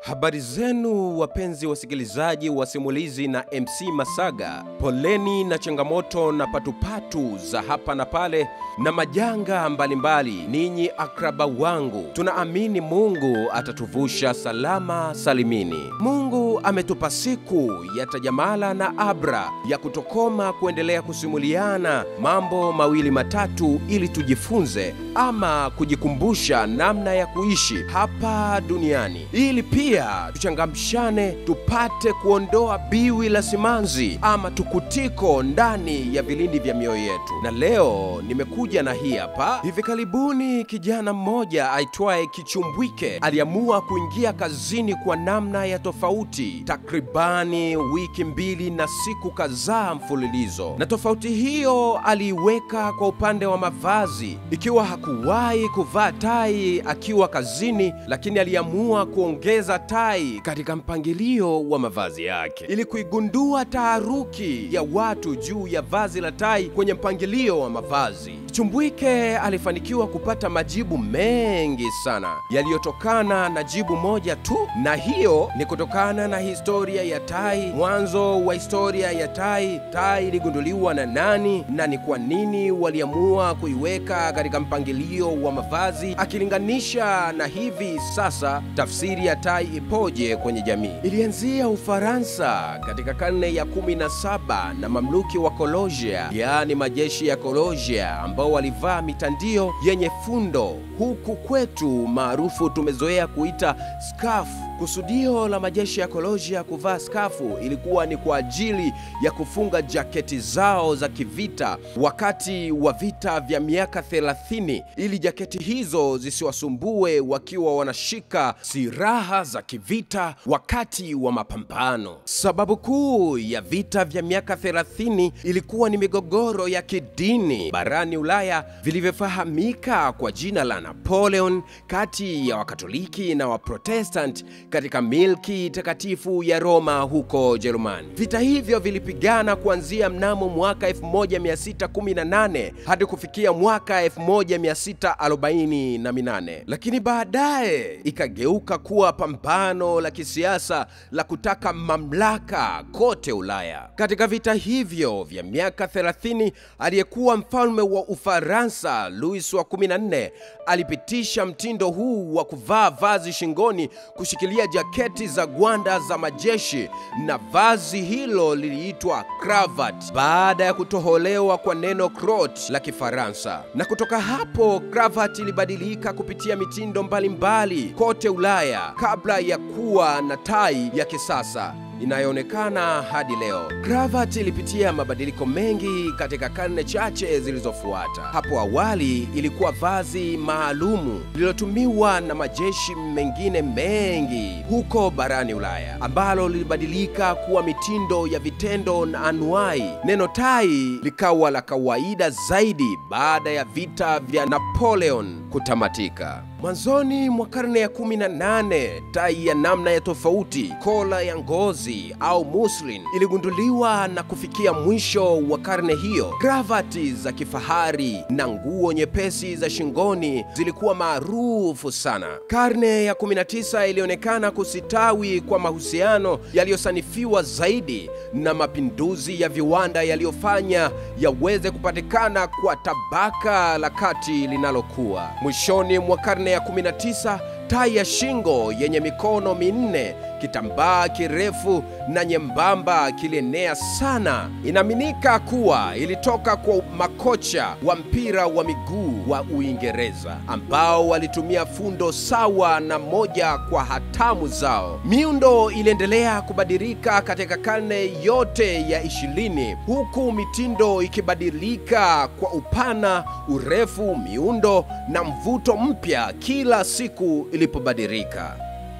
Habari zenu wapenzi wasikilizaji wa simulizi na MC Masaga. Poleni na changamoto na patupatu za hapa na pale na majanga mbalimbali. Ninyi akraba wangu, tunaamini Mungu atatuvusha salama salimini. Mungu ametupa siku ya Tajamala na Abra ya kutokoma kuendelea kusimuliana mambo mawili matatu ili tujifunze ama kujikumbusha namna ya kuishi hapa duniani, ili pia tuchangamshane tupate kuondoa biwi la simanzi ama tukutiko ndani ya vilindi vya mioyo yetu. Na leo nimekuja na hii hapa. Hivi karibuni kijana mmoja aitwaye Kichumbwike aliamua kuingia kazini kwa namna ya tofauti, takribani wiki 2 na siku kadhaa mfululizo. Na tofauti hiyo aliiweka kwa upande wa mavazi, ikiwa hakuwahi kuvaa tai akiwa kazini, lakini aliamua kuongeza tai katika mpangilio wa mavazi yake ili kuigundua taharuki ya watu juu ya vazi la tai kwenye mpangilio wa mavazi. Kichumbwike alifanikiwa kupata majibu mengi sana yaliyotokana na jibu moja tu, na hiyo ni kutokana na historia ya tai. Mwanzo wa historia ya tai, tai iligunduliwa na nani na ni kwa nini waliamua kuiweka katika mpangilio wa mavazi, akilinganisha na hivi sasa tafsiri ya tai ipoje kwenye jamii. Ilianzia Ufaransa katika karne ya 17 na mamluki wa Kolojia, yaani majeshi ya Kolojia, ambao walivaa mitandio yenye fundo, huku kwetu maarufu tumezoea kuita skafu. Kusudio la majeshi ya Kolojia kuvaa skafu ilikuwa ni kwa ajili ya kufunga jaketi zao za kivita wakati wa vita vya miaka 30, ili jaketi hizo zisiwasumbue wakiwa wanashika silaha za kivita wakati wa mapambano. Sababu kuu ya vita vya miaka 30 ilikuwa ni migogoro ya kidini barani Ulaya vilivyofahamika kwa jina la Napoleon, kati ya Wakatoliki na Waprotestant katika milki takatifu ya Roma huko Ujerumani. Vita hivyo vilipigana kuanzia mnamo mwaka 1618 hadi kufikia mwaka 1648, lakini baadaye ikageuka kuwa pambano la kisiasa la kutaka mamlaka kote Ulaya. Katika vita hivyo vya miaka 30, aliyekuwa mfalme wa Ufaransa Louis wa 14 alipitisha mtindo huu wa kuvaa vazi shingoni kushikilia jaketi za gwanda za majeshi, na vazi hilo liliitwa cravat baada ya kutoholewa kwa neno crotte la Kifaransa. Na kutoka hapo cravat ilibadilika kupitia mitindo mbalimbali kote Ulaya kabla ya kuwa na tai ya kisasa inayoonekana hadi leo. Cravat ilipitia mabadiliko mengi katika karne chache zilizofuata. Hapo awali ilikuwa vazi maalumu lililotumiwa na majeshi mengine mengi huko barani Ulaya, ambalo lilibadilika kuwa mitindo ya vitendo na anuai. Neno tai likawa la kawaida zaidi baada ya vita vya Napoleon kutamatika. Mwanzoni mwa karne ya 18, tai ya namna ya tofauti, kola ya ngozi au muslin, iligunduliwa, na kufikia mwisho wa karne hiyo, kravati za kifahari na nguo nyepesi za shingoni zilikuwa maarufu sana. Karne ya 19 ilionekana kusitawi kwa mahusiano yaliyosanifiwa zaidi na mapinduzi ya viwanda yaliyofanya yaweze kupatikana kwa tabaka la kati linalokuwa. Mwishoni mwa karne ya 19, tai ya shingo yenye mikono minne, kitambaa kirefu na nyembamba kilienea sana. Inaaminika kuwa ilitoka kwa makocha wa mpira wa miguu wa Uingereza ambao walitumia fundo sawa na moja kwa hatamu zao. Miundo iliendelea kubadilika katika karne yote ya 20, huku mitindo ikibadilika kwa upana, urefu, miundo na mvuto mpya kila siku ilipobadilika.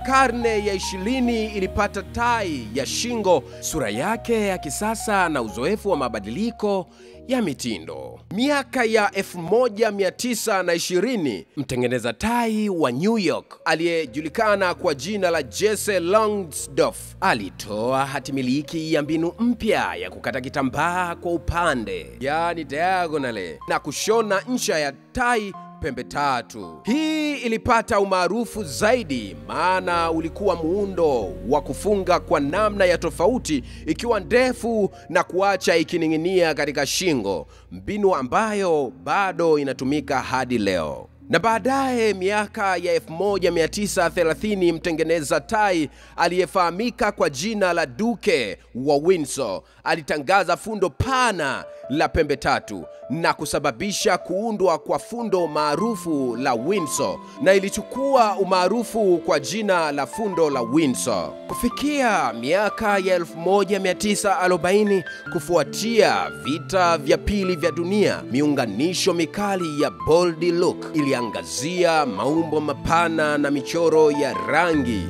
Karne ya 20 ilipata tai ya shingo, sura yake ya kisasa na uzoefu wa mabadiliko ya mitindo. Miaka ya 1920, mtengeneza tai wa New York aliyejulikana kwa jina la Jesse Longsdorff alitoa hatimiliki ya mbinu mpya ya kukata kitambaa kwa upande, yani diagonally, na kushona ncha ya tai pembe tatu. Hii ilipata umaarufu zaidi maana ulikuwa muundo wa kufunga kwa namna ya tofauti, ikiwa ndefu na kuacha ikining'inia katika shingo, mbinu ambayo bado inatumika hadi leo. Na baadaye miaka ya 1930 mtengeneza tai aliyefahamika kwa jina la Duke wa Windsor alitangaza fundo pana la pembe tatu na kusababisha kuundwa kwa fundo maarufu la Windsor, na ilichukua umaarufu kwa jina la fundo la Windsor. Kufikia miaka ya 1940, kufuatia vita vya pili vya dunia, miunganisho mikali ya bold look iliangazia maumbo mapana na michoro ya rangi,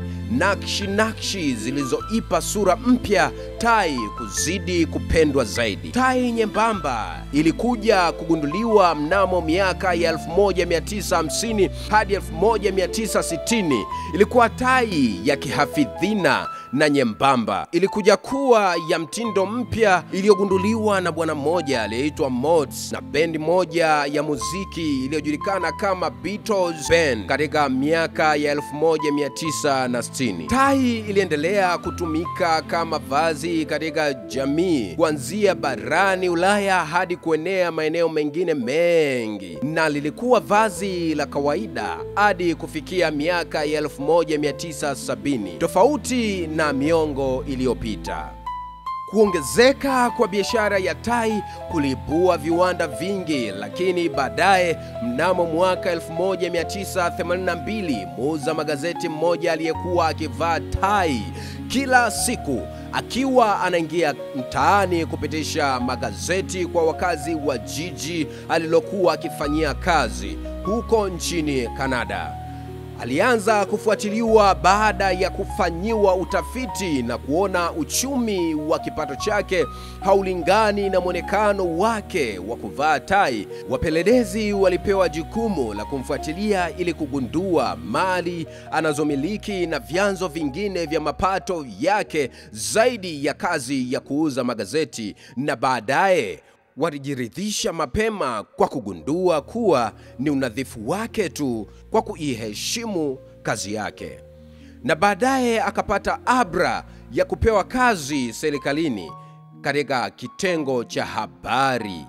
nakshi zilizoipa sura mpya tai kuzidi kupendwa zaidi. Tai nyembamba ilikuja kugunduliwa mnamo miaka ya 1950 hadi 1960. Ilikuwa tai ya kihafidhina na nyembamba. Ilikuja kuwa ya mtindo mpya iliyogunduliwa na bwana mmoja aliyeitwa Mods na bendi moja ya muziki iliyojulikana kama Beatles Band katika miaka ya 1960. Tai iliendelea kutumika kama vazi katika jamii kuanzia barani Ulaya hadi kuenea maeneo mengine mengi, na lilikuwa vazi la kawaida hadi kufikia miaka ya 1970, tofauti na miongo iliyopita. Kuongezeka kwa biashara ya tai kulibua viwanda vingi, lakini baadaye mnamo mwaka 1982 muuza magazeti mmoja aliyekuwa akivaa tai kila siku akiwa anaingia mtaani kupitisha magazeti kwa wakazi wa jiji alilokuwa akifanyia kazi huko nchini Kanada. Alianza kufuatiliwa baada ya kufanyiwa utafiti na kuona uchumi wa kipato chake haulingani na mwonekano wake wa kuvaa tai. Wapelelezi walipewa jukumu la kumfuatilia ili kugundua mali anazomiliki na vyanzo vingine vya mapato yake zaidi ya kazi ya kuuza magazeti, na baadaye walijiridhisha mapema kwa kugundua kuwa ni unadhifu wake tu kwa kuiheshimu kazi yake. Na baadaye akapata abra ya kupewa kazi serikalini katika kitengo cha habari.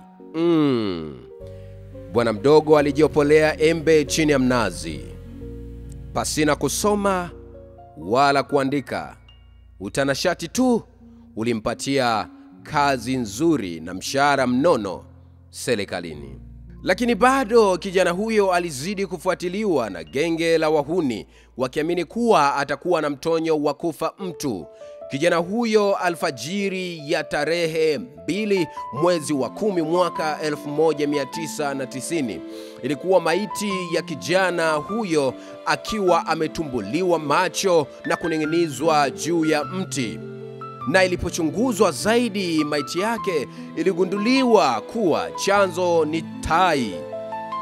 Bwana mdogo alijiopolea embe chini ya mnazi, pasina kusoma wala kuandika. Utanashati tu ulimpatia kazi nzuri na mshahara mnono serikalini. Lakini bado kijana huyo alizidi kufuatiliwa na genge la wahuni, wakiamini kuwa atakuwa na mtonyo wa kufa mtu. Kijana huyo alfajiri ya tarehe 2 mwezi wa 10 mwaka 1990 ilikuwa maiti ya kijana huyo akiwa ametumbuliwa macho na kuning'inizwa juu ya mti. Na ilipochunguzwa zaidi, maiti yake iligunduliwa kuwa chanzo ni tai,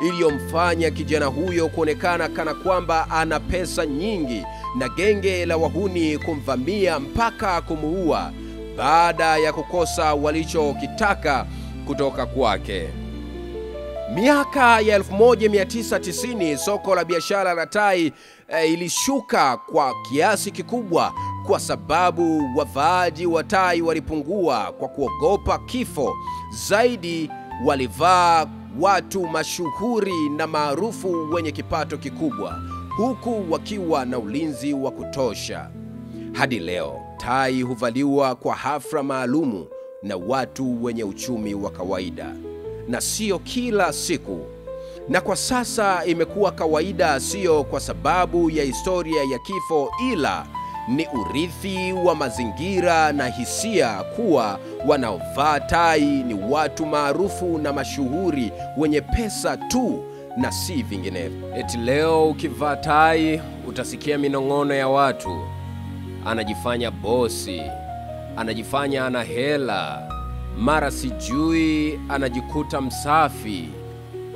iliyomfanya kijana huyo kuonekana kana kwamba ana pesa nyingi, na genge la wahuni kumvamia mpaka kumuua baada ya kukosa walichokitaka kutoka kwake. Miaka ya 1990 soko la biashara la tai ilishuka kwa kiasi kikubwa kwa sababu wavaaji wa tai walipungua kwa kuogopa kifo. Zaidi walivaa watu mashuhuri na maarufu wenye kipato kikubwa, huku wakiwa na ulinzi wa kutosha. Hadi leo tai huvaliwa kwa hafla maalumu na watu wenye uchumi wa kawaida, na sio kila siku. Na kwa sasa imekuwa kawaida, sio kwa sababu ya historia ya kifo, ila ni urithi wa mazingira na hisia kuwa wanaovaa tai ni watu maarufu na mashuhuri wenye pesa tu na si vinginevyo. Eti leo ukivaa tai utasikia minong'ono ya watu, anajifanya bosi, anajifanya ana hela, mara sijui anajikuta msafi,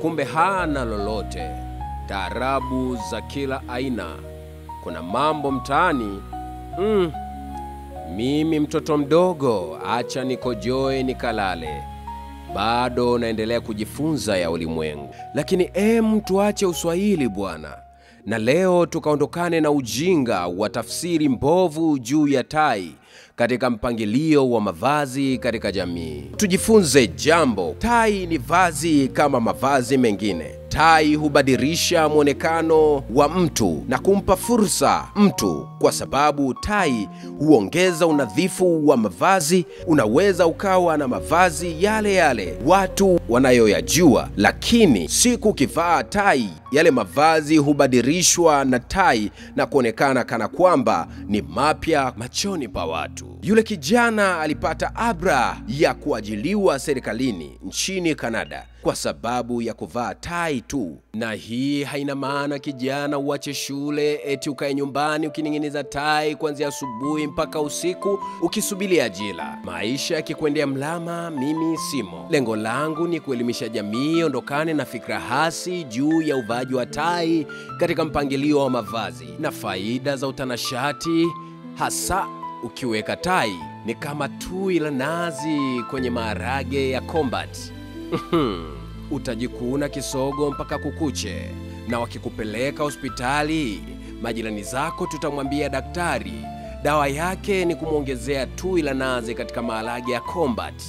kumbe hana lolote. Taarabu za kila aina. Kuna mambo mtaani. Mimi mtoto mdogo, acha nikojoe nikalale. bado naendelea kujifunza ya ulimwengu. Lakini tuache uswahili bwana, na leo tukaondokane na ujinga wa tafsiri mbovu juu ya tai katika mpangilio wa mavazi katika jamii. Tujifunze jambo: tai ni vazi kama mavazi mengine. Tai hubadilisha mwonekano wa mtu na kumpa fursa mtu, kwa sababu tai huongeza unadhifu wa mavazi. Unaweza ukawa na mavazi yale yale watu wanayoyajua, lakini siku kivaa tai, yale mavazi hubadilishwa na tai na kuonekana kana kwamba ni mapya machoni pa watu. Yule kijana alipata abra ya kuajiliwa serikalini nchini Kanada kwa sababu ya kuvaa tai tu. Na hii haina maana kijana uache shule eti ukae nyumbani ukining'iniza tai kuanzia asubuhi mpaka usiku ukisubiri ajira. Maisha yakikwendea mlama, mimi simo. Lengo langu ni kuelimisha jamii ondokane na fikra hasi juu ya uvaaji wa tai katika mpangilio wa mavazi na faida za utanashati, hasa ukiweka tai ni kama tui la nazi kwenye maharage ya combat. Utajikuna kisogo mpaka kukuche, na wakikupeleka hospitali, majirani zako tutamwambia daktari dawa yake ni kumwongezea tui la nazi katika maharage ya combat.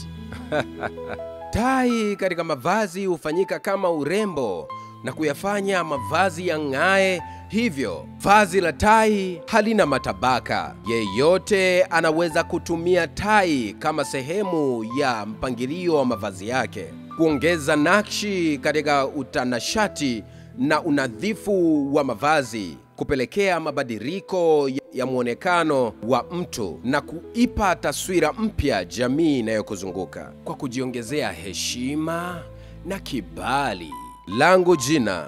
Tai katika mavazi hufanyika kama urembo na kuyafanya mavazi yang'ae. Hivyo vazi la tai halina matabaka. Yeyote anaweza kutumia tai kama sehemu ya mpangilio wa mavazi yake, kuongeza nakshi katika utanashati na unadhifu wa mavazi, kupelekea mabadiliko ya muonekano wa mtu na kuipa taswira mpya jamii inayokuzunguka kwa kujiongezea heshima na kibali. Langu jina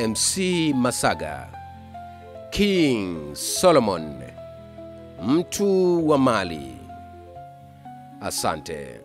MC Masaga, King Solomon, mtu wa mali. Asante.